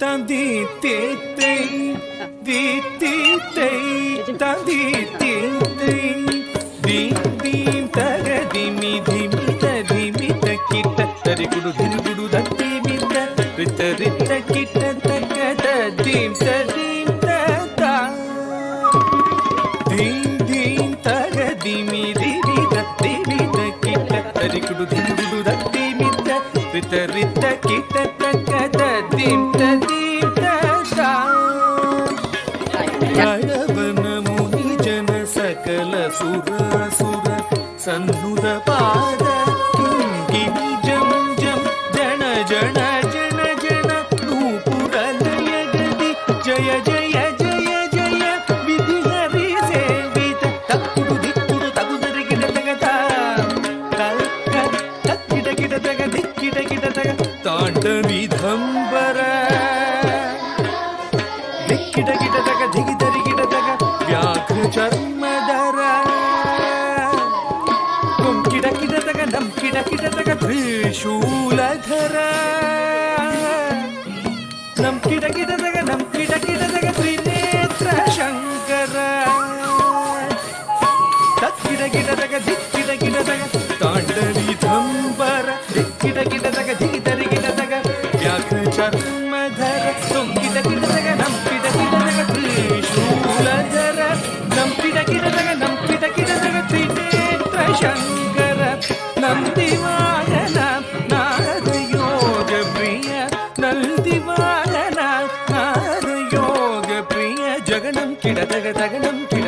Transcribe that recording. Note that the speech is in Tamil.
தந்தி தேத்தை தீத்தை தந்தி தேத்தை தீம் தீம் தக திமி திமி திமி கிட்ட தரி குடு திரு குடு தத்தி மித்த ரித்த ரித்த கிட்ட தக்க தீம் தீம் தா தீம் தீம் தக திமி திமி கிட்ட தரி குடு திரு குடு தத்தி மித்த ரித்த ரித்த கிட்ட தக்க தீம் தீம் தா கழவன முனி ஜன சகல சுர சுர ಸನ್ನುದ ಪಾದ ಕಿಂಗಿಣಿ ಜಂ ಜಂ ಜನ ಜನ ಜನ ಜನ ನೂಪುರ ಲಯ ಗದಿ ಜಯ ಜಯ ಜಯ ಜಯ ವಿಧಿ ಹರಿ ಸೇವಿತ ತಕ್ಕುಡು ದಿಕ್ಕುಡು ತಗುದರೆ ಗಿಡ ತಗತ ಗಿಡ ಗಿಡ ತಗ ದಿಕ್ಕಿಡ ಗಿಡ ತಗ ತಾಂಡ ವಿಧಂಬರ ದಿಕ್ಕಿಡ ಗಿಡ ತಗ ದಿಗಿದರಿ ಗಿಡ ತಗ ವ್ಯಾಘ್ರ ಚರ್ಮದರ ಕಿಡ ಕಿಡ ತಗ ನಮ್ ಕಿಡ ಕಿಡ ತಗ ತ್ರಿಶೂಲಧರ ನಮ್ ಕಿಡ ಕಿಡ